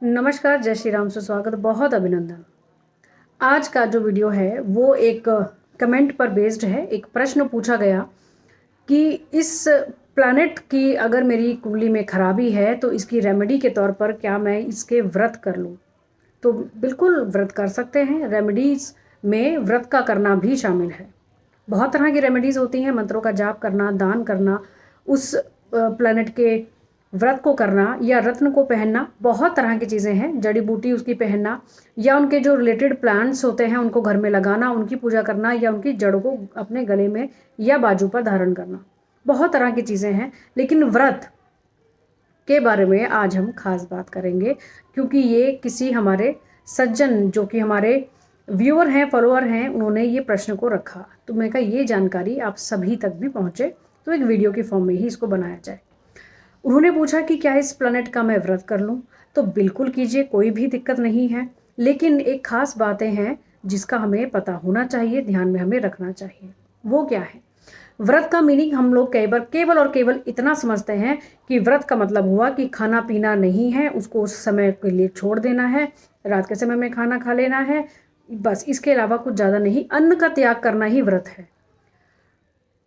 नमस्कार, जय श्री राम, सुस्वागत, बहुत अभिनंदन। आज का जो वीडियो है वो एक कमेंट पर बेस्ड है। एक प्रश्न पूछा गया कि इस प्लैनेट की अगर मेरी कुंडली में खराबी है तो इसकी रेमेडी के तौर पर क्या मैं इसके व्रत कर लूँ? तो बिल्कुल व्रत कर सकते हैं। रेमेडीज़ में व्रत का करना भी शामिल है। बहुत तरह की रेमेडीज़ होती हैं, मंत्रों का जाप करना, दान करना, उस प्लैनेट के व्रत को करना या रत्न को पहनना, बहुत तरह की चीज़ें हैं। जड़ी बूटी उसकी पहनना या उनके जो रिलेटेड प्लांट्स होते हैं उनको घर में लगाना, उनकी पूजा करना या उनकी जड़ों को अपने गले में या बाजू पर धारण करना, बहुत तरह की चीज़ें हैं। लेकिन व्रत के बारे में आज हम खास बात करेंगे क्योंकि ये किसी हमारे सज्जन जो कि हमारे व्यूअर हैं, फॉलोअर हैं, उन्होंने ये प्रश्न को रखा। तो मैं कहा ये जानकारी आप सभी तक भी पहुँचे तो एक वीडियो के फॉर्म में ही इसको बनाया जाए। उन्होंने पूछा कि क्या इस प्लैनेट का मैं व्रत कर लूँ? तो बिल्कुल कीजिए, कोई भी दिक्कत नहीं है। लेकिन एक खास बातें हैं जिसका हमें पता होना चाहिए, ध्यान में हमें रखना चाहिए। वो क्या है? व्रत का मीनिंग हम लोग कई बार केवल और केवल इतना समझते हैं कि व्रत का मतलब हुआ कि खाना पीना नहीं है, उसको उस समय के लिए छोड़ देना है, रात के समय में खाना खा लेना है, बस। इसके अलावा कुछ ज़्यादा नहीं, अन्न का त्याग करना ही व्रत है।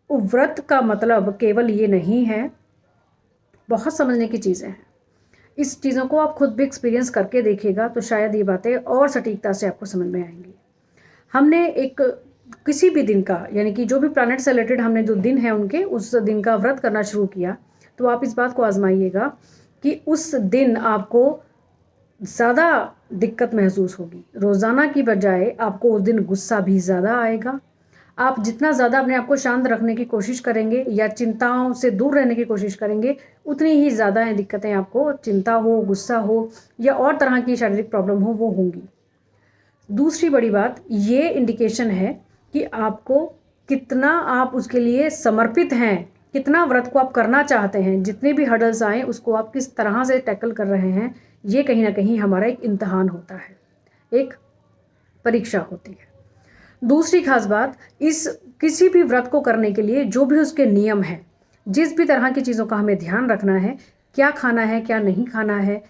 व्रत का मतलब केवल ये नहीं है, बहुत समझने की चीज़ें हैं। इस चीज़ों को आप खुद भी एक्सपीरियंस करके देखिएगा तो शायद ये बातें और सटीकता से आपको समझ में आएंगी। हमने एक किसी भी दिन का, यानी कि जो भी प्लैनेट से रिलेटेड हमने जो दिन है उनके, उस दिन का व्रत करना शुरू किया तो आप इस बात को आजमाइएगा कि उस दिन आपको ज़्यादा दिक्कत महसूस होगी। रोज़ाना की बजाय आपको उस दिन गुस्सा भी ज़्यादा आएगा। आप जितना ज़्यादा अपने आप को शांत रखने की कोशिश करेंगे या चिंताओं से दूर रहने की कोशिश करेंगे, उतनी ही ज़्यादा दिक्कतें आपको, चिंता हो, गुस्सा हो या और तरह की शारीरिक प्रॉब्लम हो, वो होंगी। दूसरी बड़ी बात ये इंडिकेशन है कि आपको कितना आप उसके लिए समर्पित हैं, कितना व्रत को आप करना चाहते हैं, जितने भी हर्डल्स आएँ उसको आप किस तरह से टैकल कर रहे हैं। ये कहीं ना कहीं हमारा एक इम्तिहान होता है, एक परीक्षा होती है। दूसरी खास बात, इस किसी भी व्रत को करने के लिए जो भी उसके नियम हैं, जिस भी तरह की चीज़ों का हमें ध्यान रखना है, क्या खाना है, क्या नहीं खाना है,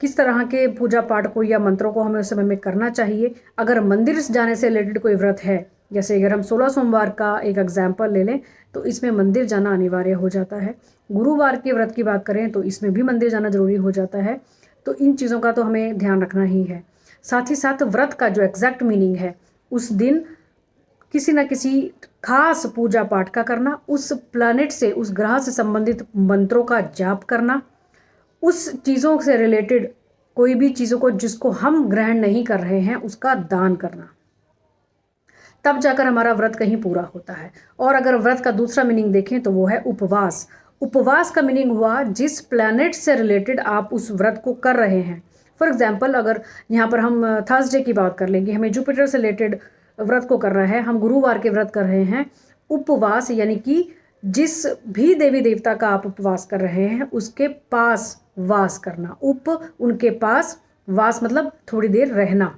किस तरह के पूजा पाठ को या मंत्रों को हमें उस समय में करना चाहिए। अगर मंदिर जाने से रिलेटेड कोई व्रत है, जैसे अगर हम 16 सोमवार का एक एग्जाम्पल ले लें तो इसमें मंदिर जाना अनिवार्य हो जाता है। गुरुवार के व्रत की बात करें तो इसमें भी मंदिर जाना जरूरी हो जाता है। तो इन चीज़ों का तो हमें ध्यान रखना ही है। साथ ही साथ व्रत का जो एग्जैक्ट मीनिंग है, उस दिन किसी न किसी खास पूजा पाठ का करना, उस प्लैनेट से, उस ग्रह से संबंधित मंत्रों का जाप करना, उस चीज़ों से रिलेटेड कोई भी चीज़ों को जिसको हम ग्रहण नहीं कर रहे हैं उसका दान करना, तब जाकर हमारा व्रत कहीं पूरा होता है। और अगर व्रत का दूसरा मीनिंग देखें तो वो है उपवास। उपवास का मीनिंग हुआ जिस प्लैनेट से रिलेटेड आप उस व्रत को कर रहे हैं। फॉर एग्जाम्पल, अगर यहाँ पर हम थर्सडे की बात कर लेंगे, हमें जुपिटर से रिलेटेड व्रत को करना है, हम गुरुवार के व्रत कर रहे हैं। उपवास यानी कि जिस भी देवी देवता का आप उपवास कर रहे हैं उसके पास वास करना। उनके पास, वास मतलब थोड़ी देर रहना।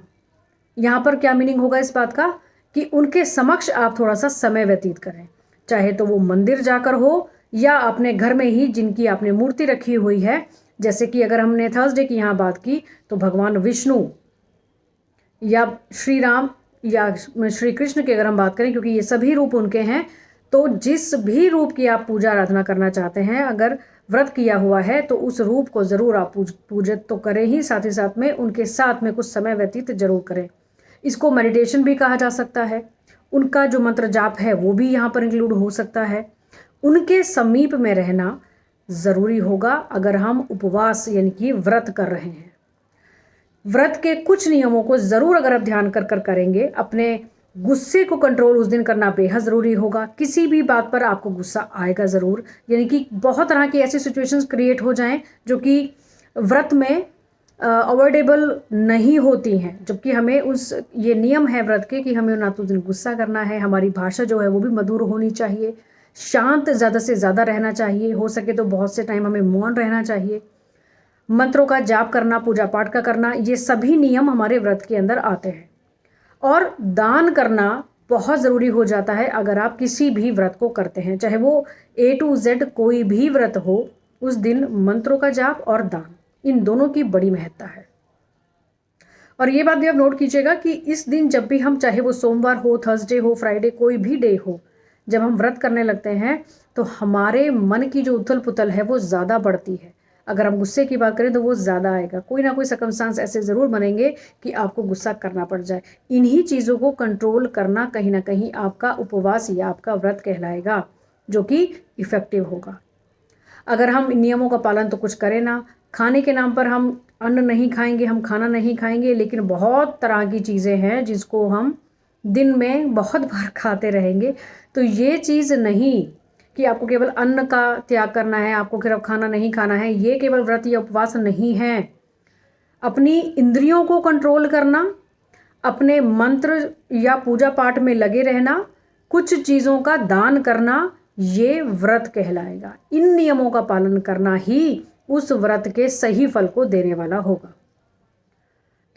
यहाँ पर क्या मीनिंग होगा इस बात का कि उनके समक्ष आप थोड़ा सा समय व्यतीत करें, चाहे तो वो मंदिर जाकर हो या अपने घर में ही जिनकी आपने मूर्ति रखी हुई है। जैसे कि अगर हमने थर्सडे की यहाँ बात की तो भगवान विष्णु या श्री राम या श्री कृष्ण की अगर हम बात करें, क्योंकि ये सभी रूप उनके हैं, तो जिस भी रूप की आप पूजा आराधना करना चाहते हैं, अगर व्रत किया हुआ है तो उस रूप को ज़रूर आप पूजित तो करें ही, साथ ही साथ में उनके साथ में कुछ समय व्यतीत जरूर करें। इसको मेडिटेशन भी कहा जा सकता है। उनका जो मंत्र जाप है वो भी यहाँ पर इंक्लूड हो सकता है। उनके समीप में रहना ज़रूरी होगा अगर हम उपवास यानी कि व्रत कर रहे हैं। व्रत के कुछ नियमों को ज़रूर अगर आप ध्यान कर कर करेंगे, अपने गुस्से को कंट्रोल उस दिन करना बेहद ज़रूरी होगा। किसी भी बात पर आपको गुस्सा आएगा ज़रूर, यानी कि बहुत तरह की ऐसी सिचुएशंस क्रिएट हो जाएं जो कि व्रत में अवॉइडेबल नहीं होती हैं, जबकि हमें ये नियम है व्रत के कि हमें ना तो दिन गुस्सा करना है, हमारी भाषा जो है वो भी मधुर होनी चाहिए, शांत ज़्यादा से ज़्यादा रहना चाहिए, हो सके तो बहुत से टाइम हमें मौन रहना चाहिए, मंत्रों का जाप करना, पूजा पाठ का करना, ये सभी नियम हमारे व्रत के अंदर आते हैं। और दान करना बहुत ज़रूरी हो जाता है अगर आप किसी भी व्रत को करते हैं, चाहे वो A to Z कोई भी व्रत हो। उस दिन मंत्रों का जाप और दान, इन दोनों की बड़ी महत्ता है। और ये बात भी आप नोट कीजिएगा कि इस दिन जब भी हम, चाहे वो सोमवार हो, थर्सडे हो, फ्राइडे, कोई भी डे हो, जब हम व्रत करने लगते हैं तो हमारे मन की जो उथल पुथल है वो ज़्यादा बढ़ती है। अगर हम गुस्से की बात करें तो वो ज़्यादा आएगा। कोई ना कोई सर्कमस्टांस ऐसे ज़रूर बनेंगे कि आपको गुस्सा करना पड़ जाए। इन्हीं चीज़ों को कंट्रोल करना कहीं ना कहीं आपका उपवास या आपका व्रत कहलाएगा, जो कि इफ़ेक्टिव होगा। अगर हम इन नियमों का पालन तो कुछ करें ना, खाने के नाम पर हम अन्न नहीं खाएंगे, हम खाना नहीं खाएंगे, लेकिन बहुत तरह की चीज़ें हैं जिसको हम दिन में बहुत बार खाते रहेंगे। तो ये चीज़ नहीं कि आपको केवल अन्न का त्याग करना है, आपको सिर्फ खाना नहीं खाना है, ये केवल व्रत या उपवास नहीं है। अपनी इंद्रियों को कंट्रोल करना, अपने मंत्र या पूजा पाठ में लगे रहना, कुछ चीज़ों का दान करना, ये व्रत कहलाएगा। इन नियमों का पालन करना ही उस व्रत के सही फल को देने वाला होगा।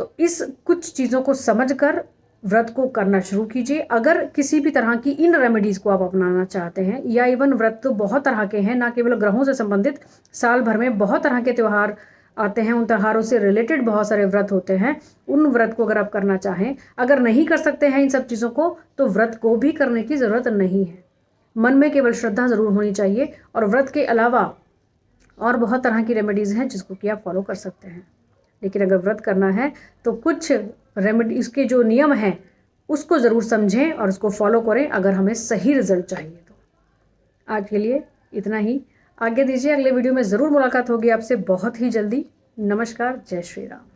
तो इस कुछ चीज़ों को समझकर व्रत को करना शुरू कीजिए। अगर किसी भी तरह की इन रेमेडीज़ को आप अपनाना चाहते हैं, या इवन व्रत तो बहुत तरह के हैं, ना केवल ग्रहों से संबंधित, साल भर में बहुत तरह के त्यौहार आते हैं, उन त्योहारों से रिलेटेड बहुत सारे व्रत होते हैं। उन व्रत को अगर आप करना चाहें, अगर नहीं कर सकते हैं इन सब चीज़ों को, तो व्रत को भी करने की ज़रूरत नहीं है। मन में केवल श्रद्धा ज़रूर होनी चाहिए। और व्रत के अलावा और बहुत तरह की रेमेडीज़ हैं जिसको कि आप फॉलो कर सकते हैं। लेकिन अगर व्रत करना है तो कुछ रेमेडी, इसके जो नियम हैं उसको ज़रूर समझें और उसको फॉलो करें, अगर हमें सही रिजल्ट चाहिए तो। आज के लिए इतना ही, आगे दीजिए। अगले वीडियो में ज़रूर मुलाकात होगी आपसे बहुत ही जल्दी। नमस्कार, जय श्री राम।